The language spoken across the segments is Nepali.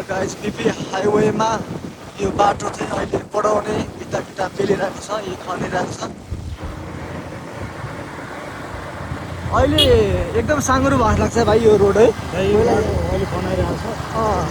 गाइस बीपी हाइवेमा यो बाटो चाहिँ अहिले बढाउने भित्ता पेलिरहेको छ, यो खनिरहेको छ। अहिले एकदम साँघुरो भएको लाग्छ भाइ यो रोड है। यो बाटो अहिले बनाइरहेको छ,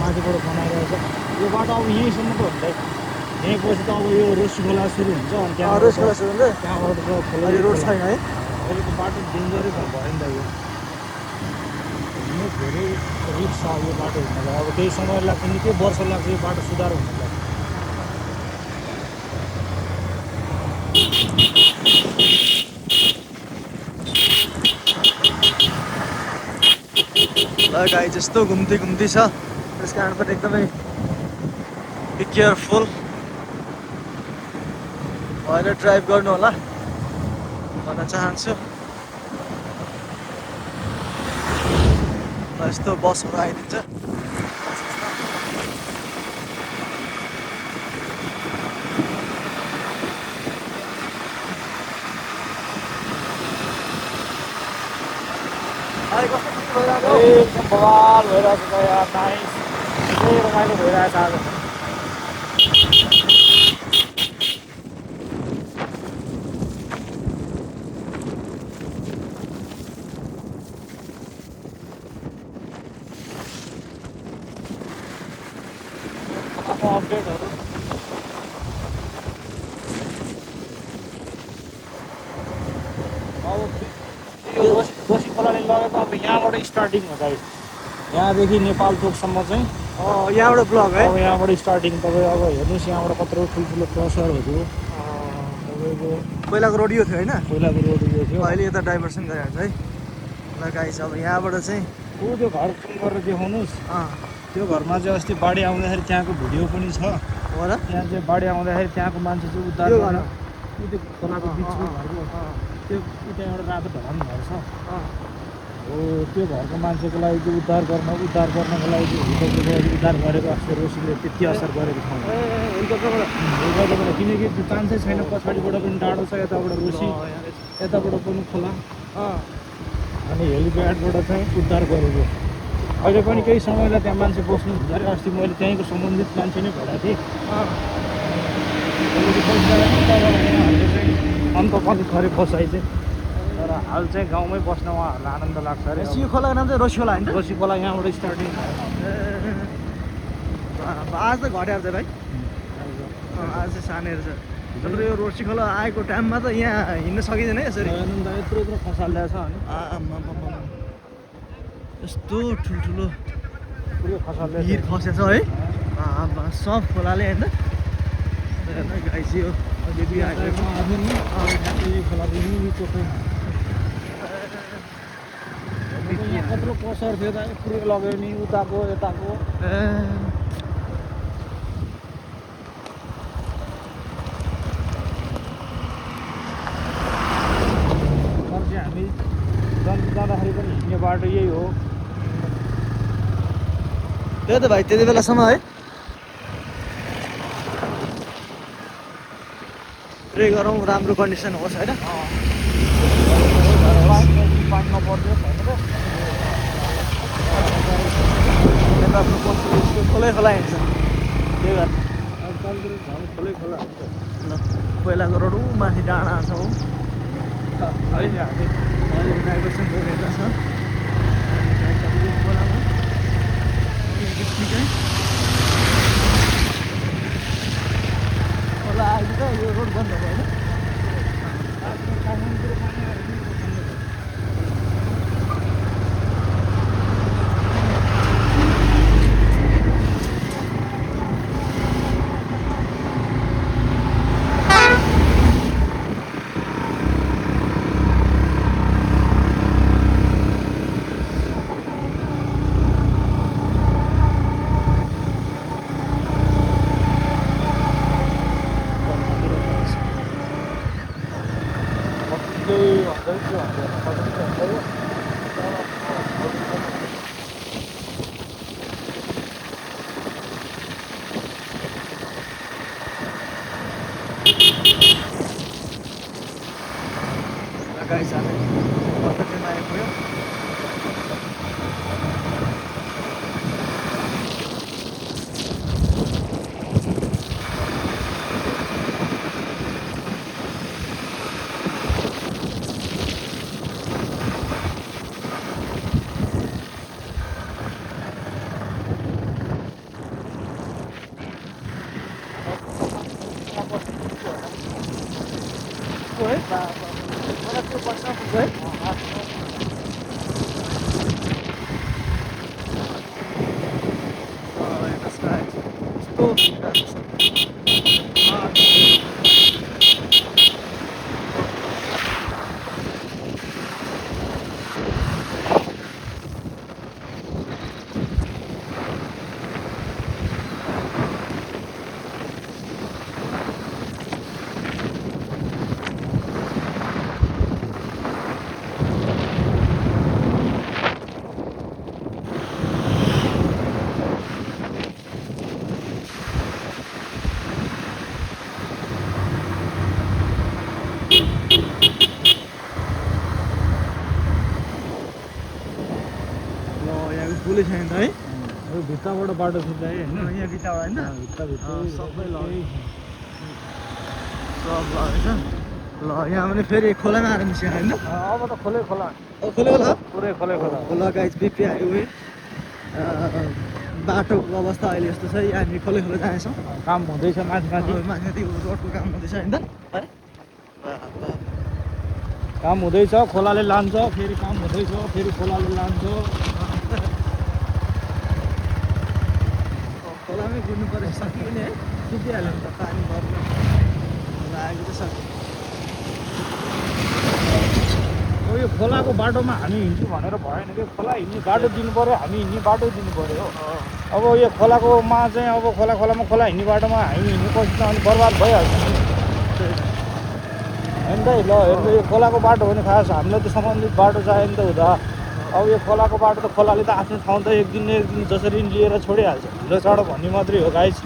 माथिबाट बनाइरहेको छ। यो बाटो अब यहीँसम्म त हुन्छ, यहीँ पछि त अब यो रोसी खोला सुरु हुन्छ। अनि त्यहाँ रोसी खोला सुरु हुन्छ, त्यहाँबाट त खोला रोड छैन है। अहिलेको बाटो डेन्जरै भयो नि त यो, धेरै रिक्स छ यो बाटो हुनलाई। अब केही समय लाग्छ, निकै वर्ष लाग्छ यो बाटो सुधार हुनलाई। गाई जस्तो घुम्ती छ, त्यस कारण पनि एकदमै बी केयरफुल भएर ड्राइभ गर्नु होला भन्न चाहन्छु। यस्तो बसहरू आइदिन्छ। एकदम बवाल भइरहेको छ यार, नाइस, निकै रमाइलो भइरहेछ आज। अपडेटहरू अब रोसी खोलाले लगेको अब यहाँबाट स्टार्टिङ हो गाइस, यहाँदेखि नेपाल चोकसम्म चाहिँ यहाँबाट ब्लक है। अब यहाँबाट स्टार्टिङ तपाईँ अब हेर्नुहोस्, यहाँबाट कत्रो ठुल्ठुलो क्रसरहरू तपाईँको पहिलाको रोड यो थियो होइन, पहिलाको रोड यो थियो, अहिले यता डाइभर्सन गरिहाल्छ है। ल गाइस अब यहाँबाट चाहिँ त्यो घर जुम गरेर देखाउनुहोस्। त्यो घरमा चाहिँ अस्ति बाढी आउँदाखेरि त्यहाँको भिडियो पनि छ हो र। त्यहाँ चाहिँ बाढी आउँदाखेरि त्यहाँको मान्छे चाहिँ उद्धार गर्न त्यो खोलाको बिचको घरको त्यो त्यहाँ एउटा रातो ढलान घर छ हो, त्यो घरको मान्छेको लागि चाहिँ उद्धार गर्नको लागि चाहिँ उद्धार गरेको अस्ति रोसीले त्यति असर गरेको छ हेलिकप्टरबाट, किनकि त्यो चान्सै छैन। पछाडिबाट पनि टाढो छ, यताबाट रोसी, यताबाट पनि खोला, अनि हेलिप्याडबाट चाहिँ उद्धार गरेको। अहिले पनि केही समयलाई त्यहाँ मान्छे बस्नु हुन्छ अरे। अस्ति मैले त्यहीँको सम्बन्धित मान्छे नै भेटाएको थिएँ, अन्त पनि खरे फसाइ चाहिँ, तर हाल चाहिँ गाउँमै बस्न उहाँहरूलाई आनन्द लाग्छ अरे। यो खोलाको नाम चाहिँ रोसी खोला होइन, रोसी खोला यहाँबाट स्टार्टिङ। आज त घट्याएको छ भाइ, आज चाहिँ सानेर छ। तर यो रोसी खोला आएको टाइममा त यहाँ हिँड्न सकिँदैन यसरी, यत्रो खसालिरहेको छ अनि यस्तो ठुल्ठुलो पुरै खसाल्दै भिर खसेछ है सब खोलाले होइन। गाइसियो कत्रो कसर थियो त, पुरै लग्यो नि उताको यताको। हामी जाँदाखेरि पनि हिँड्ने बाटो यही हो। त्यही त भाइ, त्यति बेलासम्म है प्रे गरौँ राम्रो कन्डिसन होस् होइन। पानी नपर्दैन खोलै खोला हिँड्छ, त्यही भएर खोलै खोला ल पहिलाको रोड माथि डाँडा छ हो, अहिले हामी डाइभर्सन गरिरहेको छ खोलामा। खोला अहिले त यो रोड बन्द भयो होइन। है हेर्नुहोस् न यस्तो पुलै छैन है यो भित्रबाट बाटो सुन्छ है होइन यहाँ भित्रबाट होइन भित्रभित्र सबै ल सब रहेछ ल यहाँ पनि फेरि खोलामा आएर निस्क्यो होइन अब त खोले खोला खोले होला पुरै खोले खोला खोला गाइज बिपी हाइवे बाटोको अवस्था अहिले यस्तो छ हामी खोले खोला जानेछौँ काम हुँदैछ माथि माथि माथि रोडको काम हुँदैछ होइन है काम हुँदैछ खोलाले लान्छ फेरि काम हुँदैछ फेरि खोलाले लान्छ खोलामै गुड्नु पऱ्यो सक्यो नि है सुकिहाल्यो नि त पानी भर्नु लागेको त सक्यो अब यो खोलाको बाटोमा हामी हिँड्छौँ भनेर भएन कि खोला हिँड्ने बाटो दिनु पऱ्यो हामी हिँड्ने बाटो दिनु पऱ्यो अब यो खोलाकोमा चाहिँ अब खोलामा खोला हिँड्ने बाटोमा हामी हिँड्नु पछि त अनि बर्बाद भइहाल्छ नि होइन त ल हेर्नु यो खोलाको बाटो हो भने खास हामीलाई त सम्बन्धित बाटो चाहियो नि त हुँदा अब यो खोलाको बाटो त खोलाले त आफ्नो ठाउँ त एक दिन न एक दिन जसरी लिएर छोडिहाल्छ ढिलो चाँडो भन्ने मात्रै हो गाइस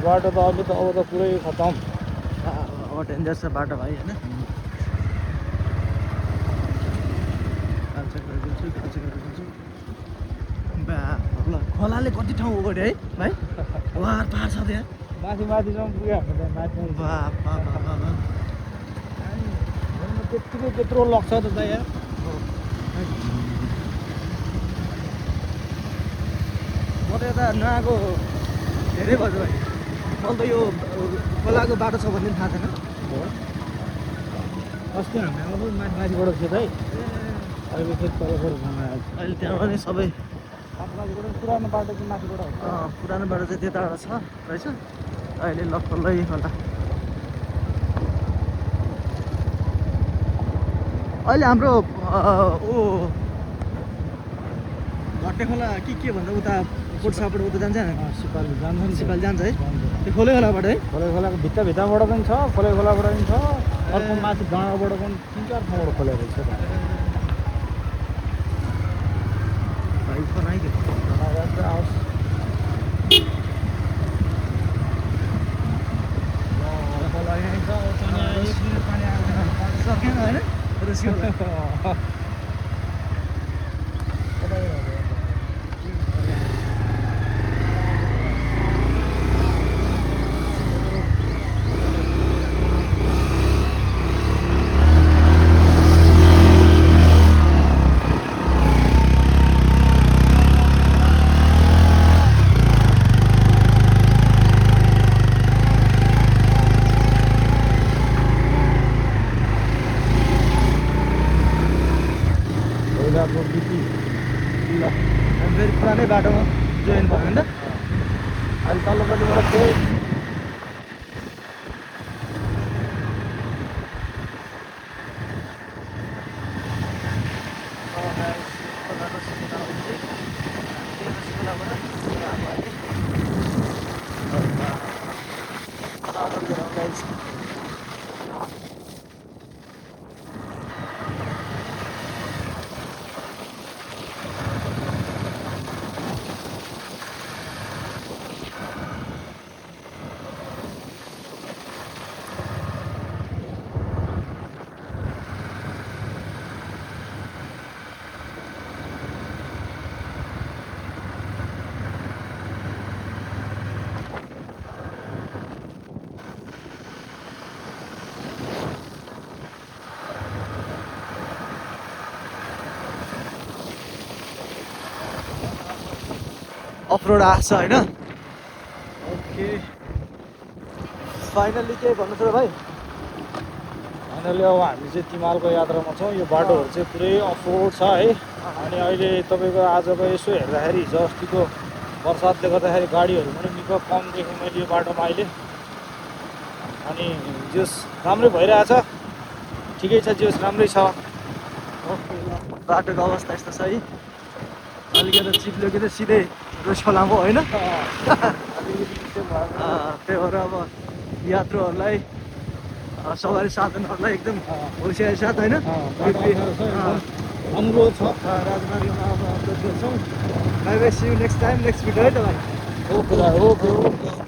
बाटो त अहिले त अब त पुरै खतम अब डेन्जर छ बाटो भाइ होइन ल खोलाले कति ठाउँ गऱ्यो है भाइ वार पार छ त्यहाँ माथि माथिसम्म पुग्यो हाम्रो त्यहाँ माथि त्यत्तिकै त्यत्रो लग्छ त यहाँ म त यता नआएको धेरै भयो भाइ मलाई त यो खोलाको बाटो छ भन्ने थाहा छैन अस्ति हामी आउँदा माथि माथिबाट थियो त है अहिले फेरि तलबाट आएको अहिले त्यहाँबाट नै सबै माथि माथिबाट पुरानो बाटो चाहिँ माथिबाट हो पुरानो बाटो चाहिँ त्यताबाट छ रहेछ अहिले लक्कलै होला अहिले हाम्रो घट्टे खोला के भन्छ उता पोटसापट उता जान्छ सिपाली जान्छ नि सिपाल जान्छ है त्यो खोले खोलाबाट है खोले खोलाको भित्रबाट पनि छ खोले खोलाबाट पनि छ अर्को माथि डाँडाबाट पनि 3-4 ठाउँबाट खोले रहेछ भाइ बनाइदियो आओस् खोला यहीँ छ पानी आएको सकेन होइन रोसियो फेरि पुरानै बाटोमा जोइन भयो होइन अहिले तल्लोपट्टिबाट त्यही अफरोड आएको छ होइन ओके फाइनल्ली के भन्नु छ र भाइ फाइनली अब हामी चाहिँ तिमालको यात्रामा छौँ। यो बाटोहरू चाहिँ पुरै अफरोड छ है। अनि अहिले तपाईँको आजको यसो हेर्दाखेरि हिजो अस्तिको बर्सातले गर्दाखेरि गाडीहरू पनि निकै कम देखेँ मैले यो बाटोमा अहिले। अनि जस राम्रै भइरहेछ, ठिकै छ, जस राम्रै छ। बाटोको अवस्था यस्तो छ है, अलिकति चिप्लो कि त सिधै रोस खोलामा होइन। त्यही भएर अब यात्रुहरूलाई सवारी साधनहरूलाई एकदम होसियारी साथ होइन अनुरोध छ। राजमार्गमा अब अपलोड गर्छौँ। Bye bye, see you next time, next video है त भाइ। Okay okay okay.